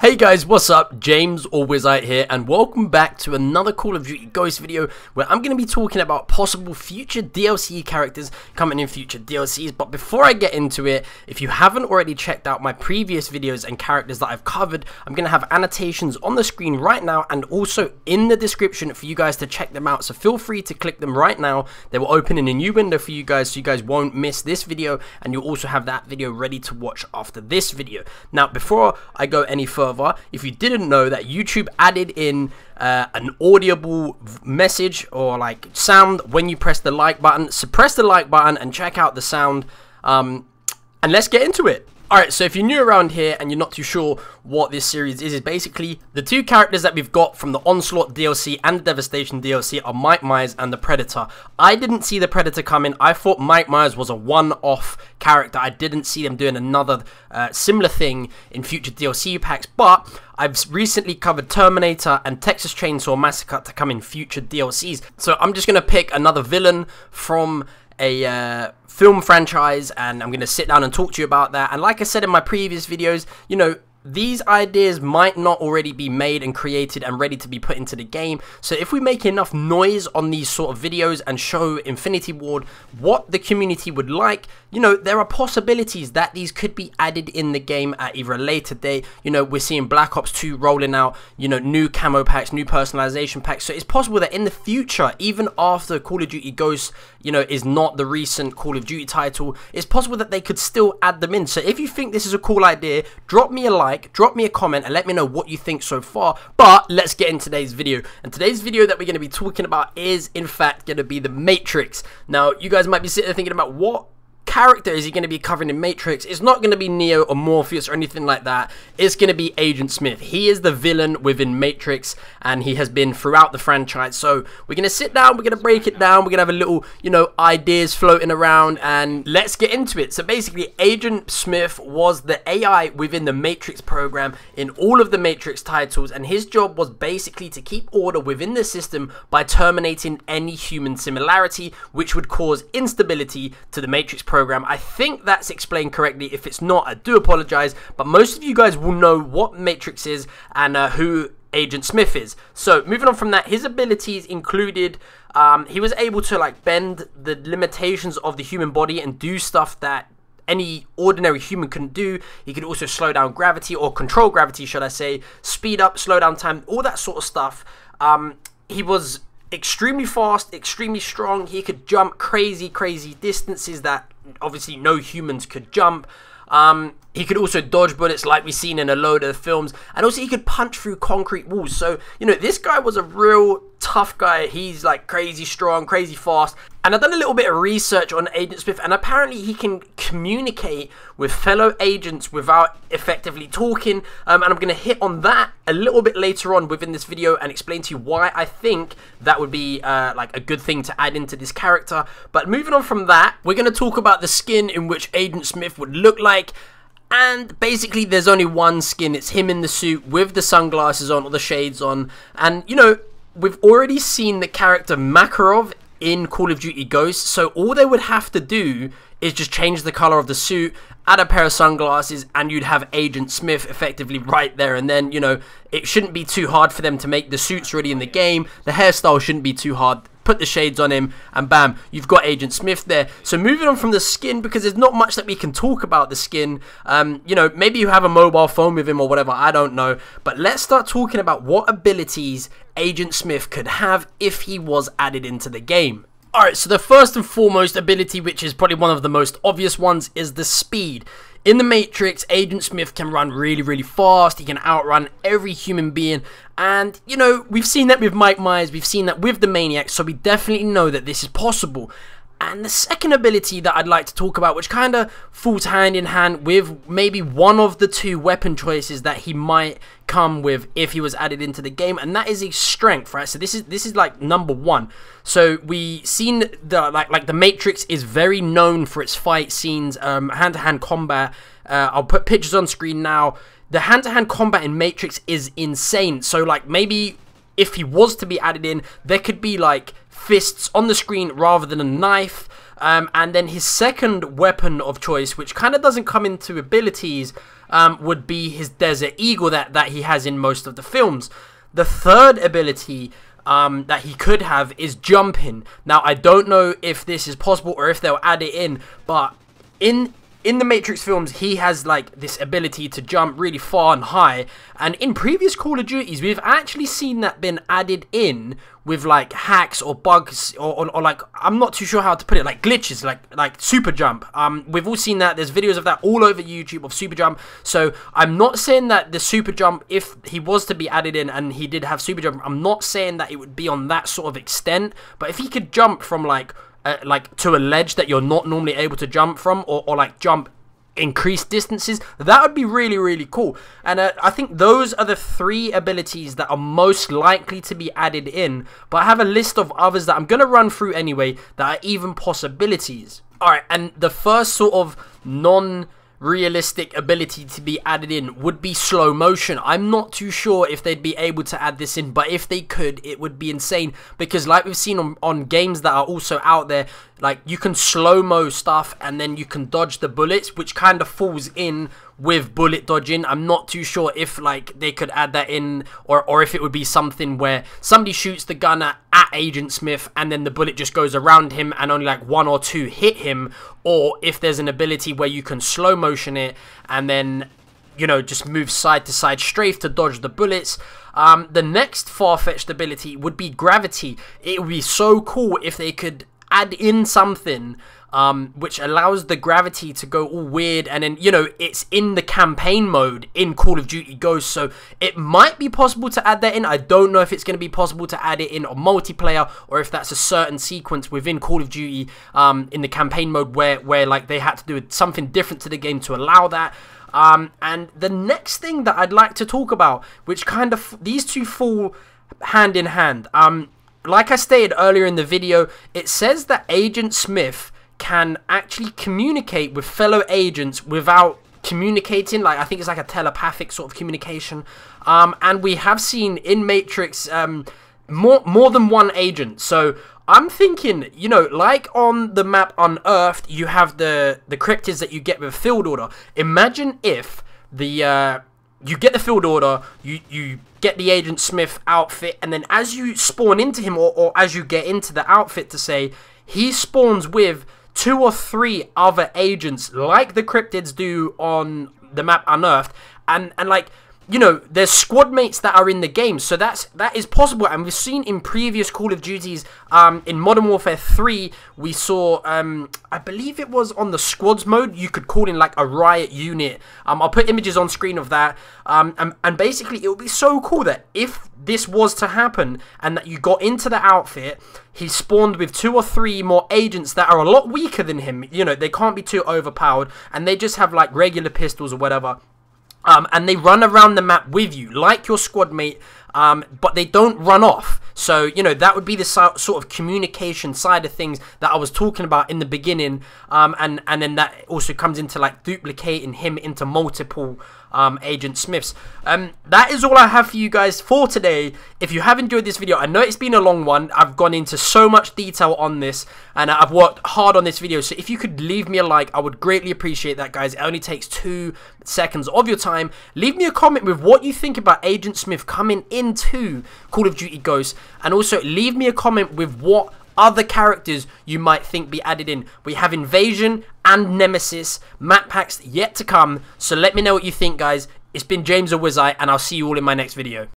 Hey guys, what's up? James or Wizzite here, and welcome back to another Call of Duty Ghost video where I'm going to be talking about possible future DLC characters coming in future DLCs. But before I get into it, if you haven't already checked out my previous videos and characters that I've covered, I'm going to have annotations on the screen right now and also in the description for you guys to check them out. So feel free to click them right now. They will open in a new window for you guys so you guys won't miss this video, and you'll also have that video ready to watch after this video. Now, before I go any further, if you didn't know that YouTube added in an audible message or like sound when you press the like button, so press the like button and check out the sound, and let's get into it. Alright, so if you're new around here and you're not too sure what this series is basically the two characters that we've got from the Onslaught DLC and the Devastation DLC are Mike Myers and the Predator. I didn't see the Predator coming. I thought Mike Myers was a one-off character. I didn't see them doing another similar thing in future DLC packs, but I've recently covered Terminator and Texas Chainsaw Massacre to come in future DLCs. So I'm just going to pick another villain from a film franchise, and I'm going to sit down and talk to you about that. And like I said in my previous videos, you know, these ideas might not already be made and created and ready to be put into the game. So if we make enough noise on these sort of videos and show Infinity Ward what the community would like, you know, there are possibilities that these could be added in the game at either a later date. You know, we're seeing Black Ops 2 rolling out, you know, new camo packs, new personalization packs. So it's possible that in the future, even after Call of Duty Ghosts, you know, is not the recent Call of Duty title, it's possible that they could still add them in. So if you think this is a cool idea, drop me a like, drop me a comment, and let me know what you think so far. But let's get in today's video. And today's video that we're going to be talking about is, in fact, going to be the Matrix. Now, you guys might be sitting there thinking about what character is he going to be covering in Matrix. It's not going to be Neo or Morpheus or anything like that. It's going to be Agent Smith. He is the villain within Matrix, and he has been throughout the franchise. So we're going to sit down, we're going to break it down, we're going to have a little, you know, ideas floating around, and let's get into it. So basically, Agent Smith was the AI within the Matrix program in all of the Matrix titles, and his job was basically to keep order within the system by terminating any human similarity, which would cause instability to the Matrix program. I think that's explained correctly. If it's not, I do apologize, but most of you guys will know what Matrix is and who Agent Smith is. So moving on from that, his abilities included he was able to like bend the limitations of the human body and do stuff that any ordinary human couldn't do. He could also slow down gravity, or control gravity, should I say, speed up, slow down time, all that sort of stuff. He was extremely fast, extremely strong. He could jump crazy distances that obviously no humans could jump. He could also dodge bullets like we've seen in a load of films, and also he could punch through concrete walls. So, you know, this guy was a real tough guy. He's like crazy strong, crazy fast. And I've done a little bit of research on Agent Smith, and apparently he can communicate with fellow agents without effectively talking, and I'm going to hit on that a little bit later on within this video and explain to you why I think that would be like a good thing to add into this character. But moving on from that, we're going to talk about the skin in which Agent Smith would look like. And basically there's only one skin. It's him in the suit with the sunglasses on or the shades on. And, you know, we've already seen the character Makarov in Call of Duty Ghosts, so all they would have to do is just change the color of the suit, add a pair of sunglasses, and you'd have Agent Smith effectively right there. And then, you know, it shouldn't be too hard for them to make the suits ready in the game. The hairstyle shouldn't be too hard. Put the shades on him, and bam, you've got Agent Smith there. So moving on from the skin, because there's not much that we can talk about the skin. You know, maybe you have a mobile phone with him or whatever, I don't know. But let's start talking about what abilities Agent Smith could have if he was added into the game. Alright, so the first and foremost ability, which is probably one of the most obvious ones, is the speed. In the Matrix, Agent Smith can run really fast. He can outrun every human being. And, you know, we've seen that with Mike Myers. We've seen that with the Maniac. So we definitely know that this is possible. And the second ability that I'd like to talk about, which kind of falls hand in hand with maybe one of the two weapon choices that he might come with if he was added into the game, and that is his strength, right? So this is like number one. So we seen the like the Matrix is very known for its fight scenes, hand-to-hand combat. I'll put pictures on screen now. The hand-to-hand combat in Matrix is insane. So like maybe if he was to be added in, there could be like fists on the screen rather than a knife. And then his second weapon of choice, which kind of doesn't come into abilities, would be his Desert Eagle that he has in most of the films. The third ability that he could have is jumping. Now, I don't know if this is possible or if they'll add it in, but in the Matrix films, he has like this ability to jump really far and high, and in previous Call of Duties, we've actually seen that been added in with like hacks or bugs or like, I'm not too sure how to put it, like glitches, like super jump. We've all seen that. There's videos of that all over YouTube of super jump. So I'm not saying that the super jump, if he was to be added in and he did have super jump, I'm not saying that it would be on that sort of extent, but if he could jump from like to a ledge that you're not normally able to jump from, or like jump increased distances, that would be really, really cool. And I think those are the three abilities that are most likely to be added in, but I have a list of others that I'm going to run through anyway that are even possibilities. Alright, and the first sort of non-realistic ability to be added in would be slow motion. I'm not too sure if they'd be able to add this in, but if they could, it would be insane, because like we've seen on games that are also out there, like you can slow-mo stuff and then you can dodge the bullets, which kind of falls in with bullet dodging. I'm not too sure if like they could add that in, or if it would be something where somebody shoots the gun at Agent Smith and then the bullet just goes around him and only like 1 or 2 hit him, or if there's an ability where you can slow motion it and then, you know, just move side to side strafe to dodge the bullets. The next far-fetched ability would be gravity. It would be so cool if they could add in something which allows the gravity to go all weird, and then, you know, it's in the campaign mode in Call of Duty Ghosts, so it might be possible to add that in. I don't know if it's going to be possible to add it in on multiplayer, or if that's a certain sequence within Call of Duty in the campaign mode where like they had to do something different to the game to allow that. And the next thing that I'd like to talk about, which kind of, these two fall hand in hand. Like I stated earlier in the video, it says that Agent Smith can actually communicate with fellow agents without communicating. Like, I think it's like a telepathic sort of communication. And we have seen in Matrix more than one agent. So I'm thinking, you know, like on the map Unearthed, you have the cryptids that you get with field order. Imagine if you get the field order, you get the Agent Smith outfit, and then as you spawn into him, or as you get into the outfit to say, he spawns with 2 or 3 other agents like the cryptids do on the map Unearthed, and like, you know, there's squad mates that are in the game, so that is possible. And we've seen in previous Call of Duties, in Modern Warfare 3, we saw, I believe it was on the squads mode, you could call in like a riot unit. I'll put images on screen of that, and basically it would be so cool that if this was to happen, and that you got into the outfit, he spawned with 2 or 3 more agents that are a lot weaker than him. You know, they can't be too overpowered, and they just have like regular pistols or whatever. And they run around the map with you, like your squad mate, but they don't run off. So, you know, that would be the sort of communication side of things that I was talking about in the beginning. And then that also comes into, like, duplicating him into multiple Agent Smiths. That is all I have for you guys for today. If you have enjoyed this video, I know it's been a long one. I've gone into so much detail on this, and I've worked hard on this video. So if you could leave me a like, I would greatly appreciate that, guys. It only takes 2 seconds of your time. Leave me a comment with what you think about Agent Smith coming into Call of Duty Ghosts, and also leave me a comment with what other characters you might think be added in. We have Invasion and Nemesis map packs yet to come, so let me know what you think, guys. It's been James or Wizzite, and I'll see you all in my next video.